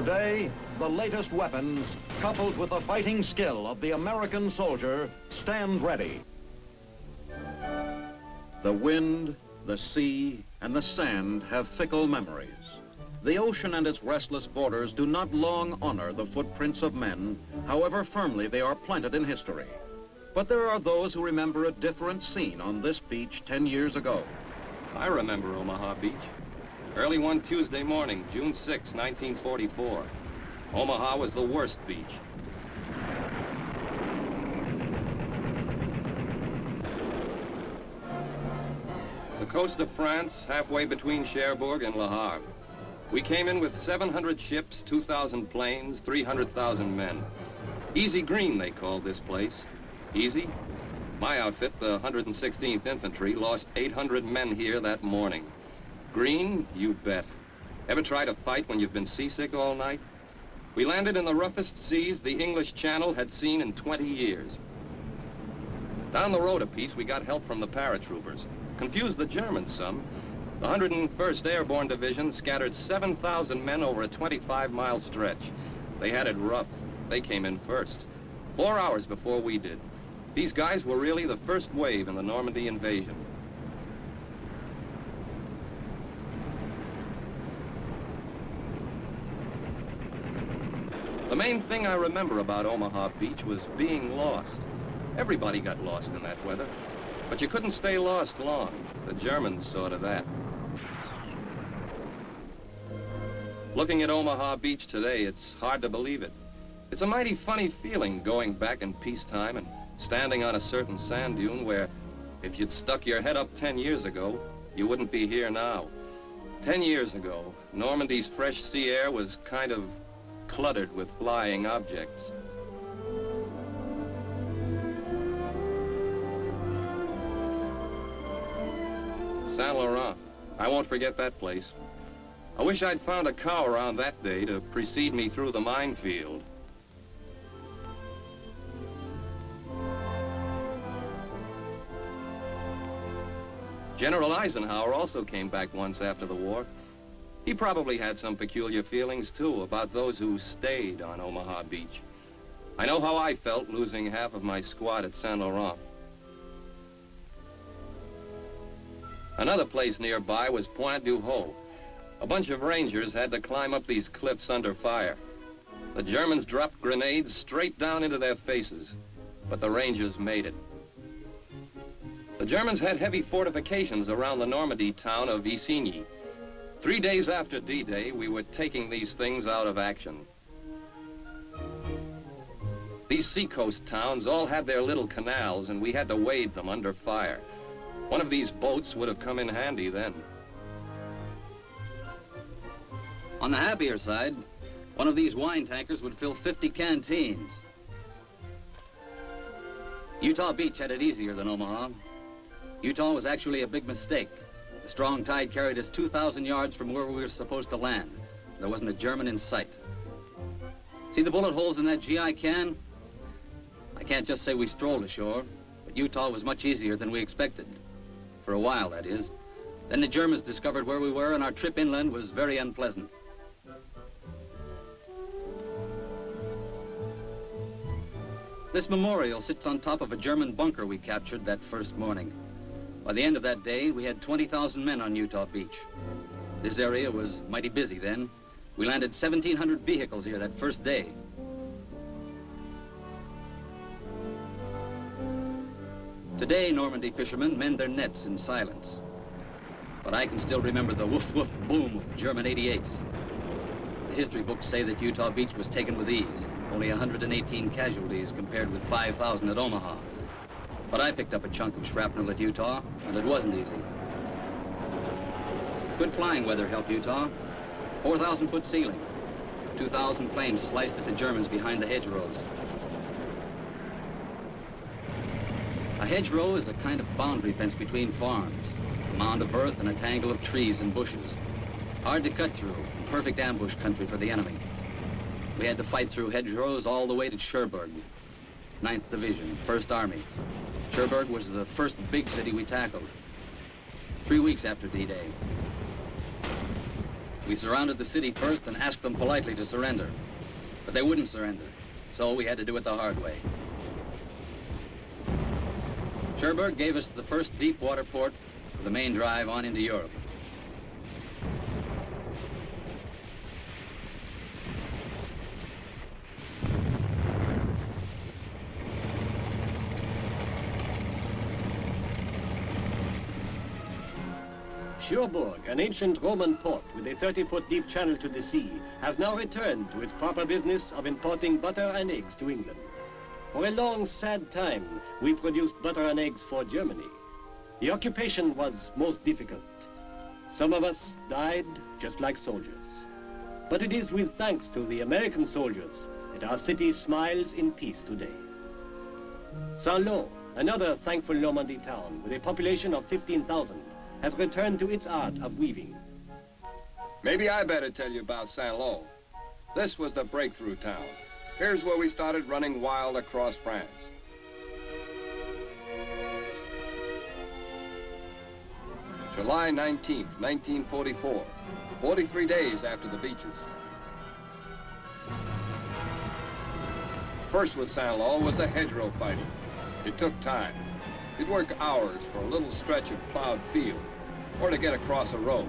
Today, the latest weapons, coupled with the fighting skill of the American soldier, stand ready. The wind, the sea, and the sand have fickle memories. The ocean and its restless borders do not long honor the footprints of men, however firmly they are planted in history. But there are those who remember a different scene on this beach 10 years ago. I remember Omaha Beach. Early one Tuesday morning, June 6, 1944. Omaha was the worst beach. The coast of France, halfway between Cherbourg and Le Havre. We came in with 700 ships, 2,000 planes, 300,000 men. Easy Green, they called this place. Easy? My outfit, the 116th Infantry, lost 800 men here that morning. Green? You bet. Ever try to fight when you've been seasick all night? We landed in the roughest seas the English Channel had seen in 20 years. Down the road a piece, we got help from the paratroopers. Confused the Germans some. The 101st Airborne Division scattered 7,000 men over a 25-mile stretch. They had it rough. They came in first. 4 hours before we did. These guys were really the first wave in the Normandy invasion. The main thing I remember about Omaha Beach was being lost. Everybody got lost in that weather. But you couldn't stay lost long. The Germans saw to that. Looking at Omaha Beach today, it's hard to believe it. It's a mighty funny feeling going back in peacetime and standing on a certain sand dune where, if you'd stuck your head up 10 years ago, you wouldn't be here now. 10 years ago, Normandy's fresh sea air was kind of cluttered with flying objects. Saint Laurent. I won't forget that place. I wish I'd found a cow around that day to precede me through the minefield. General Eisenhower also came back once after the war. He probably had some peculiar feelings, too, about those who stayed on Omaha Beach. I know how I felt losing half of my squad at Saint Laurent. Another place nearby was Pointe du Hoc. A bunch of Rangers had to climb up these cliffs under fire. The Germans dropped grenades straight down into their faces, but the Rangers made it. The Germans had heavy fortifications around the Normandy town of Isigny. 3 days after D-Day, we were taking these things out of action. These seacoast towns all had their little canals, and we had to wade them under fire. One of these boats would have come in handy then. On the happier side, one of these wine tankers would fill 50 canteens. Utah Beach had it easier than Omaha. Utah was actually a big mistake. The strong tide carried us 2,000 yards from where we were supposed to land. There wasn't a German in sight. See the bullet holes in that GI can? I can't just say we strolled ashore, but Utah was much easier than we expected. For a while, that is. Then the Germans discovered where we were, and our trip inland was very unpleasant. This memorial sits on top of a German bunker we captured that first morning. By the end of that day, we had 20,000 men on Utah Beach. This area was mighty busy then. We landed 1,700 vehicles here that first day. Today, Normandy fishermen mend their nets in silence. But I can still remember the woof-woof boom of German 88s. The history books say that Utah Beach was taken with ease. Only 118 casualties compared with 5,000 at Omaha. But I picked up a chunk of shrapnel at Utah, and it wasn't easy. Good flying weather helped Utah. 4,000-foot ceiling. 2,000 planes sliced at the Germans behind the hedgerows. A hedgerow is a kind of boundary fence between farms. A mound of earth and a tangle of trees and bushes. Hard to cut through, perfect ambush country for the enemy. We had to fight through hedgerows all the way to Cherbourg, 9th Division, 1st Army. Cherbourg was the first big city we tackled. 3 weeks after D-Day. We surrounded the city first and asked them politely to surrender. But they wouldn't surrender, so we had to do it the hard way. Cherbourg gave us the first deep water port for the main drive on into Europe. Cherbourg, an ancient Roman port with a 30-foot deep channel to the sea, has now returned to its proper business of importing butter and eggs to England. For a long, sad time, we produced butter and eggs for Germany. The occupation was most difficult. Some of us died just like soldiers. But it is with thanks to the American soldiers that our city smiles in peace today. Saint-Lô, another thankful Normandy town with a population of 15,000, has returned to its art of weaving. Maybe I better tell you about Saint-Lô. This was the breakthrough town. Here's where we started running wild across France. July 19th, 1944, 43 days after the beaches. First with Saint-Lô was the hedgerow fighting. It took time. You'd work hours for a little stretch of plowed field, or to get across a road.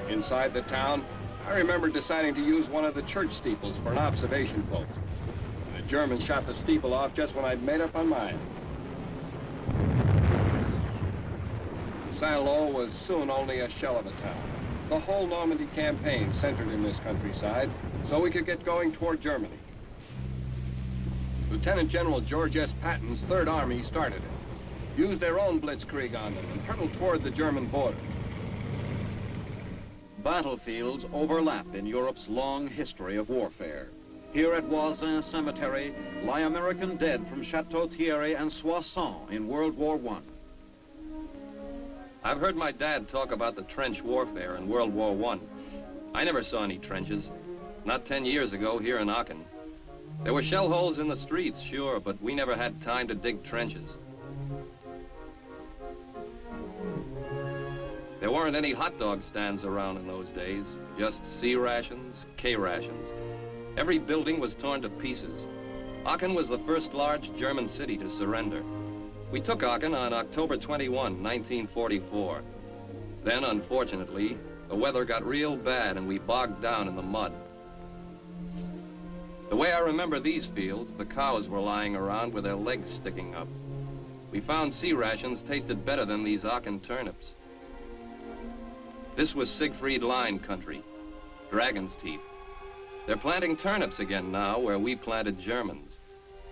Inside the town, I remember deciding to use one of the church steeples for an observation post. The Germans shot the steeple off just when I'd made up my mind. Saint-Lô was soon only a shell of a town. The whole Normandy campaign centered in this countryside, so we could get going toward Germany. Lieutenant General George S. Patton's Third Army started it, used their own blitzkrieg on them, and hurtled toward the German border. Battlefields overlap in Europe's long history of warfare. Here at Voisin Cemetery lie American dead from Chateau Thierry and Soissons in World War I. I've heard my dad talk about the trench warfare in World War I. I never saw any trenches. Not 10 years ago here in Aachen. There were shell holes in the streets, sure, but we never had time to dig trenches. There weren't any hot dog stands around in those days, just C rations, K rations. Every building was torn to pieces. Aachen was the first large German city to surrender. We took Aachen on October 21, 1944. Then, unfortunately, the weather got real bad and we bogged down in the mud. The way I remember these fields, the cows were lying around with their legs sticking up. We found C rations tasted better than these Aachen turnips. This was Siegfried Line country, Dragon's Teeth. They're planting turnips again now where we planted Germans.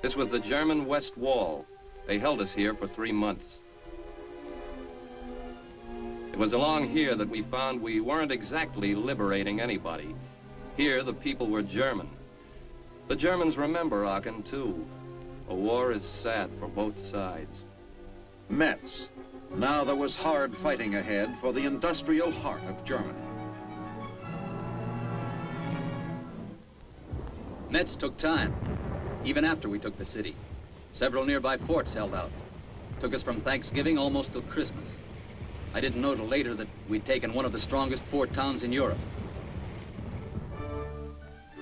This was the German West Wall. They held us here for 3 months. It was along here that we found we weren't exactly liberating anybody. Here the people were German. The Germans remember Aachen too. A war is sad for both sides. Metz. Now there was hard fighting ahead for the industrial heart of Germany. Metz took time, even after we took the city. Several nearby forts held out. Took us from Thanksgiving almost till Christmas. I didn't know till later that we'd taken one of the strongest fort towns in Europe.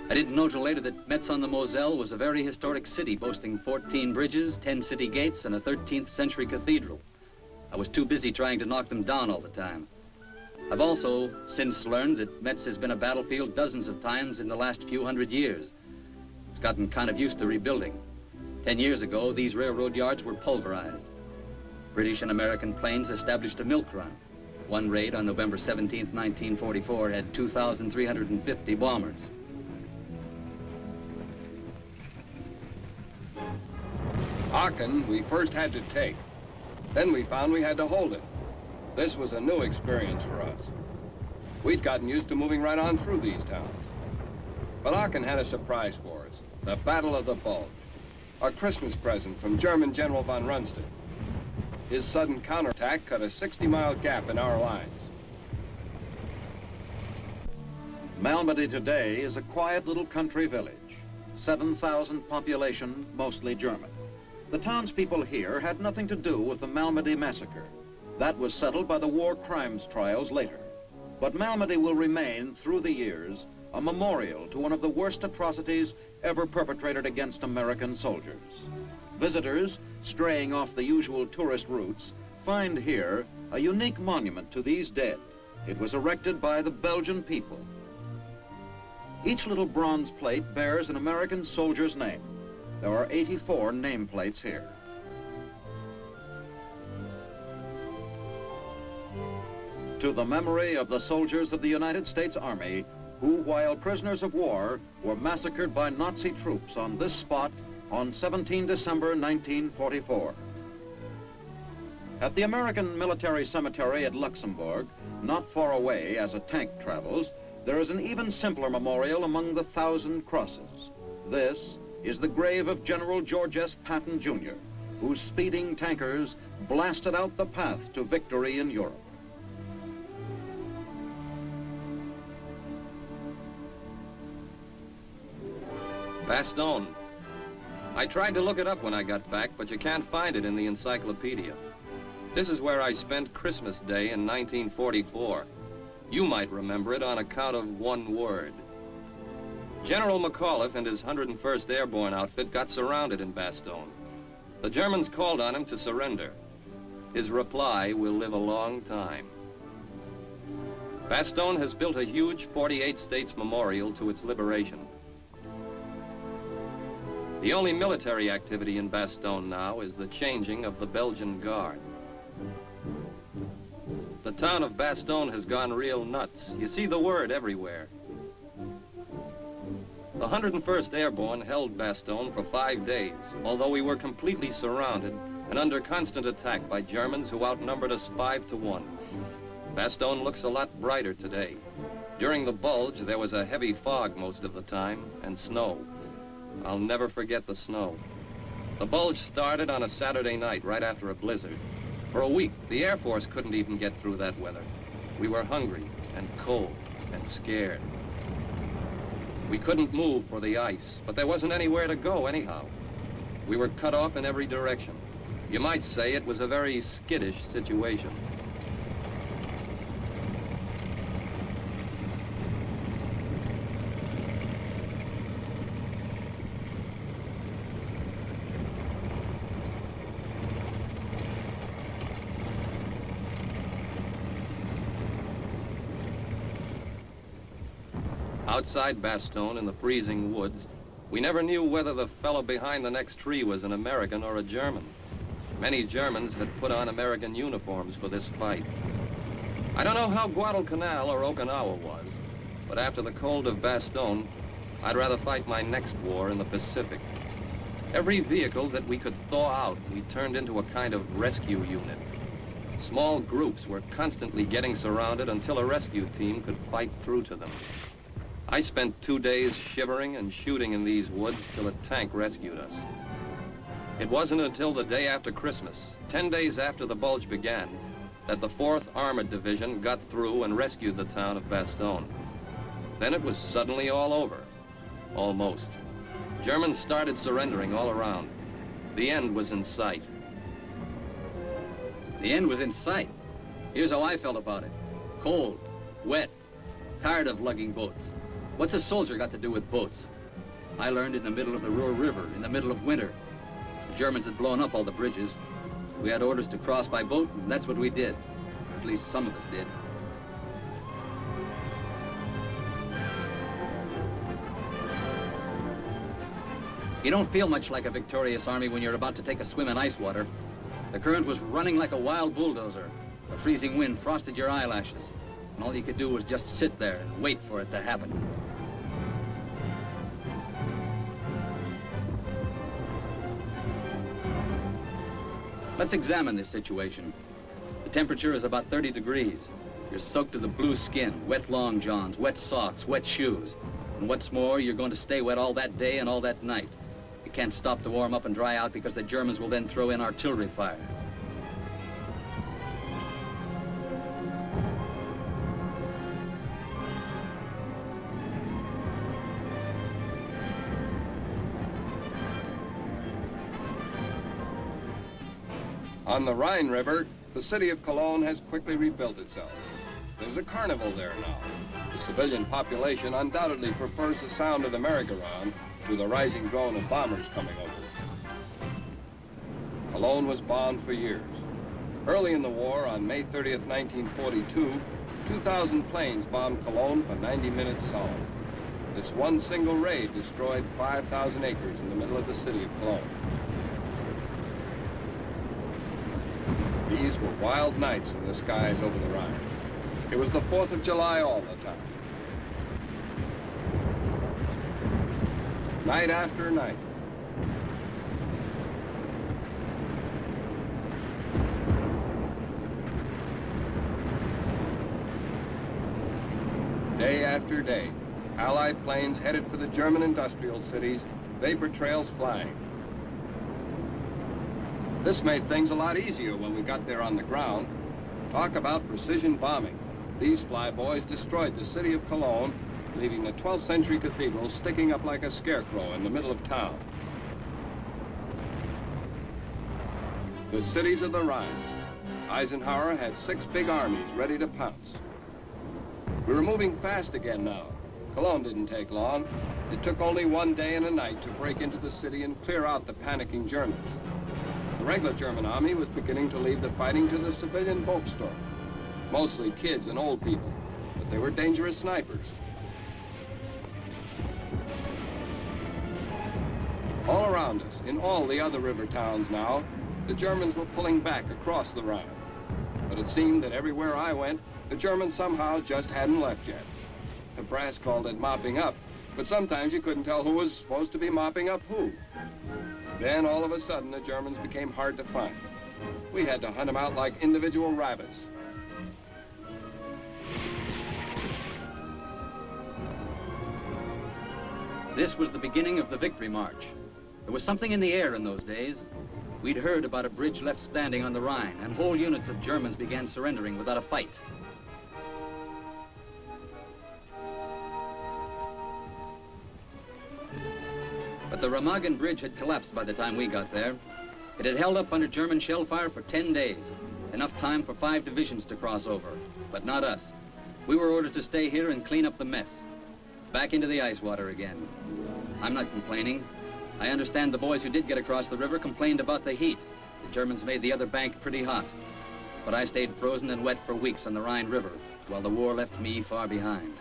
I didn't know till later that Metz-on-the-Moselle was a very historic city boasting 14 bridges, 10 city gates, and a 13th century cathedral. I was too busy trying to knock them down all the time. I've also since learned that Metz has been a battlefield dozens of times in the last few hundred years. It's gotten kind of used to rebuilding. 10 years ago, these railroad yards were pulverized. British and American planes established a milk run. One raid on November 17, 1944 had 2,350 bombers. Aachen we first had to take. Then we found we had to hold it. This was a new experience for us. We'd gotten used to moving right on through these towns. But Aachen had a surprise for us, the Battle of the Bulge, our Christmas present from German General von Rundstedt. His sudden counterattack cut a 60-mile gap in our lines. Malmedy today is a quiet little country village, 7,000 population, mostly German. The townspeople here had nothing to do with the Malmedy massacre. That was settled by the war crimes trials later. But Malmedy will remain, through the years, a memorial to one of the worst atrocities ever perpetrated against American soldiers. Visitors, straying off the usual tourist routes, find here a unique monument to these dead. It was erected by the Belgian people. Each little bronze plate bears an American soldier's name. There are 84 nameplates here. To the memory of the soldiers of the United States Army who, while prisoners of war, were massacred by Nazi troops on this spot on 17 December 1944. At the American Military Cemetery at Luxembourg, not far away as a tank travels, there is an even simpler memorial among the 1,000 crosses. This is the grave of General George S. Patton, Jr., whose speeding tankers blasted out the path to victory in Europe. Bastogne. I tried to look it up when I got back, but you can't find it in the encyclopedia. This is where I spent Christmas Day in 1944. You might remember it on account of one word. General McAuliffe and his 101st Airborne outfit got surrounded in Bastogne. The Germans called on him to surrender. His reply will live a long time. Bastogne has built a huge 48 States memorial to its liberation. The only military activity in Bastogne now is the changing of the Belgian Guard. The town of Bastogne has gone real nuts. You see the word everywhere. The 101st Airborne held Bastogne for 5 days, although we were completely surrounded and under constant attack by Germans who outnumbered us 5-1. Bastogne looks a lot brighter today. During the Bulge, there was a heavy fog most of the time and snow. I'll never forget the snow. The Bulge started on a Saturday night right after a blizzard. For a week, the Air Force couldn't even get through that weather. We were hungry and cold and scared. We couldn't move for the ice, but there wasn't anywhere to go anyhow. We were cut off in every direction. You might say it was a very skittish situation. Outside Bastogne in the freezing woods, we never knew whether the fellow behind the next tree was an American or a German. Many Germans had put on American uniforms for this fight. I don't know how Guadalcanal or Okinawa was, but after the cold of Bastogne, I'd rather fight my next war in the Pacific. Every vehicle that we could thaw out, we turned into a kind of rescue unit. Small groups were constantly getting surrounded until a rescue team could fight through to them. I spent 2 days shivering and shooting in these woods till a tank rescued us. It wasn't until the day after Christmas, 10 days after the Bulge began, that the 4th Armored Division got through and rescued the town of Bastogne. Then it was suddenly all over. Almost. Germans started surrendering all around. The end was in sight. The end was in sight. Here's how I felt about it. Cold, wet, tired of lugging boats. What's a soldier got to do with boats? I learned in the middle of the Ruhr River, in the middle of winter. The Germans had blown up all the bridges. We had orders to cross by boat, and that's what we did. Or at least some of us did. You don't feel much like a victorious army when you're about to take a swim in ice water. The current was running like a wild bulldozer. The freezing wind frosted your eyelashes. And all you could do was just sit there and wait for it to happen. Let's examine this situation. The temperature is about 30 degrees. You're soaked to the blue skin, wet long johns, wet socks, wet shoes. And what's more, you're going to stay wet all that day and all that night. You can't stop to warm up and dry out because the Germans will then throw in artillery fire. On the Rhine River, the city of Cologne has quickly rebuilt itself. There's a carnival there now. The civilian population undoubtedly prefers the sound of the merry-go-round to the rising drone of bombers coming over. Cologne was bombed for years. Early in the war, on May 30th, 1942, 2,000 planes bombed Cologne for 90 minutes solid. This one single raid destroyed 5,000 acres in the middle of the city of Cologne. These were wild nights in the skies over the Rhine. It was the 4th of July all the time. Night after night. Day after day, Allied planes headed for the German industrial cities, vapor trails flying. This made things a lot easier when we got there on the ground. Talk about precision bombing. These flyboys destroyed the city of Cologne, leaving the 12th century cathedral sticking up like a scarecrow in the middle of town. The cities of the Rhine. Eisenhower had 6 big armies ready to pounce. We were moving fast again now. Cologne didn't take long. It took only one day and a night to break into the city and clear out the panicking Germans. The regular German army was beginning to leave the fighting to the civilian Volkssturm. Mostly kids and old people, but they were dangerous snipers. All around us, in all the other river towns now, the Germans were pulling back across the Rhine. But it seemed that everywhere I went, the Germans somehow just hadn't left yet. The brass called it mopping up, but sometimes you couldn't tell who was supposed to be mopping up who. Then all of a sudden the Germans became hard to find. We had to hunt them out like individual rabbits. This was the beginning of the Victory March. There was something in the air in those days. We'd heard about a bridge left standing on the Rhine, and whole units of Germans began surrendering without a fight. But the Remagen Bridge had collapsed by the time we got there. It had held up under German shell fire for 10 days, enough time for 5 divisions to cross over, but not us. We were ordered to stay here and clean up the mess. Back into the ice water again. I'm not complaining. I understand the boys who did get across the river complained about the heat. The Germans made the other bank pretty hot. But I stayed frozen and wet for weeks on the Rhine River, while the war left me far behind.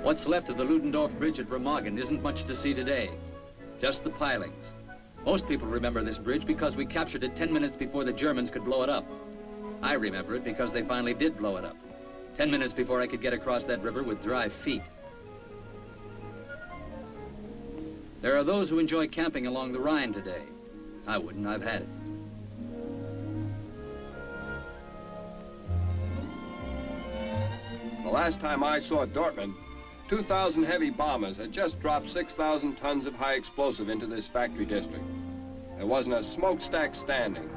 What's left of the Ludendorff Bridge at Remagen isn't much to see today. Just the pilings. Most people remember this bridge because we captured it 10 minutes before the Germans could blow it up. I remember it because they finally did blow it up. 10 minutes before I could get across that river with dry feet. There are those who enjoy camping along the Rhine today. I wouldn't, I've had it. The last time I saw Dortmund, 2,000 heavy bombers had just dropped 6,000 tons of high explosive into this factory district. There wasn't a smokestack standing.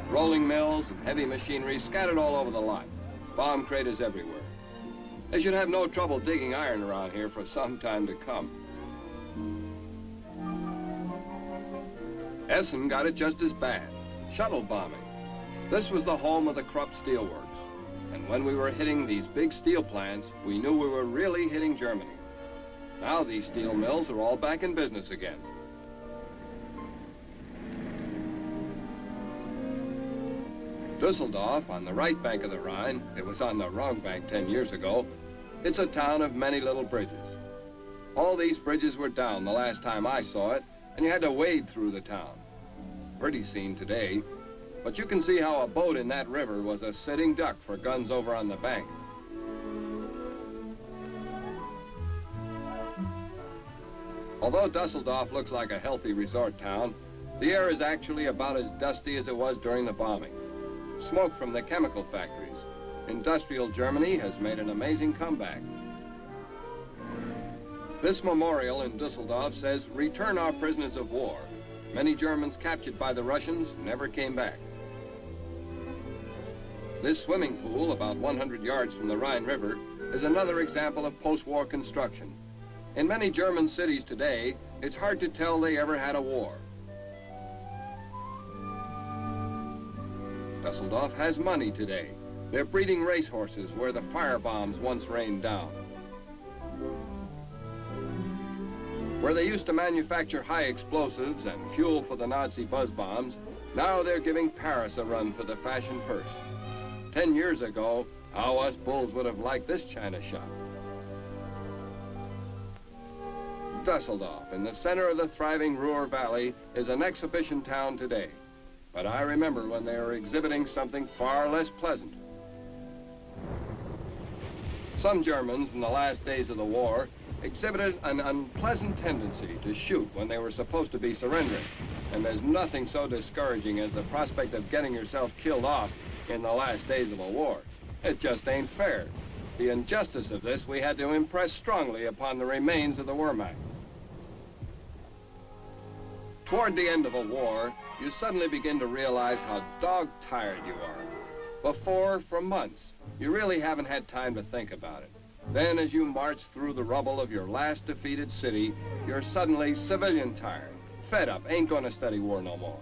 Rolling mills and heavy machinery scattered all over the lot. Bomb craters everywhere. They should have no trouble digging iron around here for some time to come. Essen got it just as bad. Shuttle bombing. This was the home of the Krupp Steelworks. And when we were hitting these big steel plants, we knew we were really hitting Germany. Now these steel mills are all back in business again. Dusseldorf, on the right bank of the Rhine, it was on the wrong bank 10 years ago, it's a town of many little bridges. All these bridges were down the last time I saw it, and you had to wade through the town. Pretty scene today. But you can see how a boat in that river was a sitting duck for guns over on the bank. Although Dusseldorf looks like a healthy resort town, the air is actually about as dusty as it was during the bombing. Smoke from the chemical factories. Industrial Germany has made an amazing comeback. This memorial in Dusseldorf says, "Return our prisoners of war." Many Germans captured by the Russians never came back. This swimming pool, about 100 yards from the Rhine River, is another example of post-war construction. In many German cities today, it's hard to tell they ever had a war. Dusseldorf has money today. They're breeding racehorses where the firebombs once rained down. Where they used to manufacture high explosives and fuel for the Nazi buzz bombs, now they're giving Paris a run for the fashion purse. 10 years ago, how us bulls would have liked this china shop. Dusseldorf, in the center of the thriving Ruhr Valley, is an exhibition town today. But I remember when they were exhibiting something far less pleasant. Some Germans in the last days of the war exhibited an unpleasant tendency to shoot when they were supposed to be surrendering. And there's nothing so discouraging as the prospect of getting yourself killed off in the last days of a war. It just ain't fair. The injustice of this we had to impress strongly upon the remains of the Wehrmacht. Toward the end of a war, you suddenly begin to realize how dog-tired you are. Before, for months, you really haven't had time to think about it. Then as you march through the rubble of your last defeated city, you're suddenly civilian tired, fed up, ain't gonna study war no more.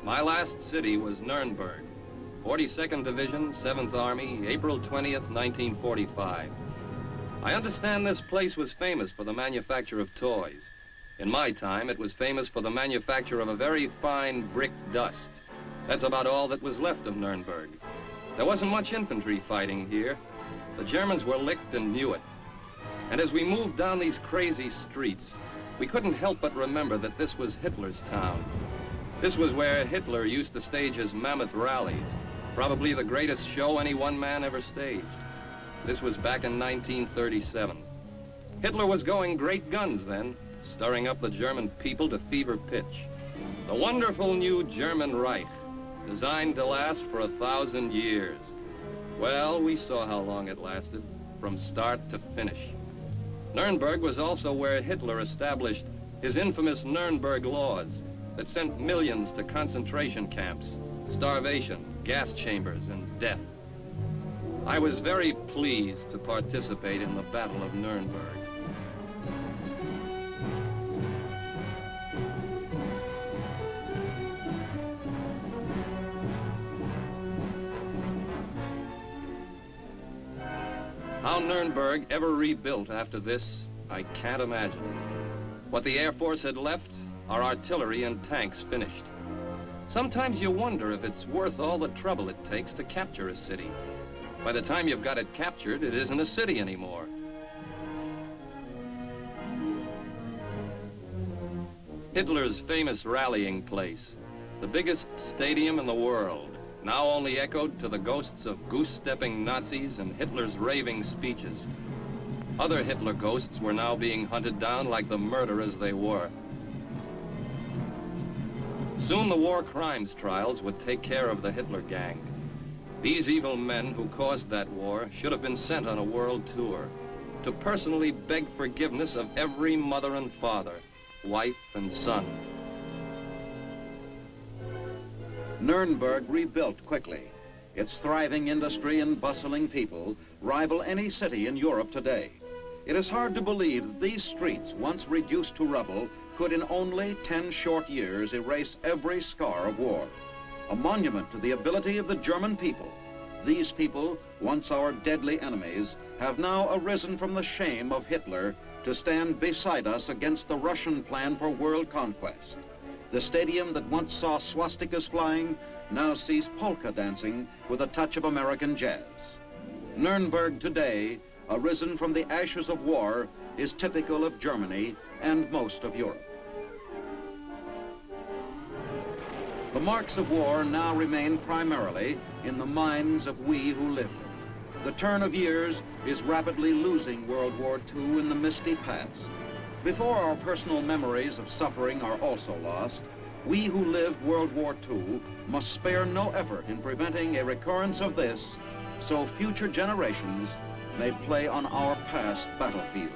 My last city was Nuremberg, 42nd Division, 7th Army, April 20th, 1945. I understand this place was famous for the manufacture of toys. In my time, it was famous for the manufacture of a very fine brick dust. That's about all that was left of Nuremberg. There wasn't much infantry fighting here. The Germans were licked and knew it. And as we moved down these crazy streets, we couldn't help but remember that this was Hitler's town. This was where Hitler used to stage his mammoth rallies, probably the greatest show any one man ever staged. This was back in 1937. Hitler was going great guns then, stirring up the German people to fever pitch. The wonderful new German Reich, designed to last for 1,000 years. Well, we saw how long it lasted, from start to finish. Nuremberg was also where Hitler established his infamous Nuremberg laws that sent millions to concentration camps, starvation, gas chambers, and death. I was very pleased to participate in the Battle of Nuremberg. How Nuremberg ever rebuilt after this, I can't imagine. What the Air Force had left, our artillery and tanks finished. Sometimes you wonder if it's worth all the trouble it takes to capture a city. By the time you've got it captured, it isn't a city anymore. Hitler's famous rallying place, the biggest stadium in the world, now only echoed to the ghosts of goose-stepping Nazis and Hitler's raving speeches. Other Hitler ghosts were now being hunted down like the murderers they were. Soon the war crimes trials would take care of the Hitler gang. These evil men who caused that war should have been sent on a world tour to personally beg forgiveness of every mother and father, wife and son. Nuremberg rebuilt quickly. Its thriving industry and bustling people rival any city in Europe today. It is hard to believe that these streets, once reduced to rubble, could in only 10 short years erase every scar of war. A monument to the ability of the German people. These people, once our deadly enemies, have now arisen from the shame of Hitler to stand beside us against the Russian plan for world conquest. The stadium that once saw swastikas flying now sees polka dancing with a touch of American jazz. Nuremberg today, arisen from the ashes of war, is typical of Germany and most of Europe. The marks of war now remain primarily in the minds of we who lived it. The turn of years is rapidly losing World War II in the misty past. Before our personal memories of suffering are also lost, we who lived World War II must spare no effort in preventing a recurrence of this, so future generations may play on our past battlefields.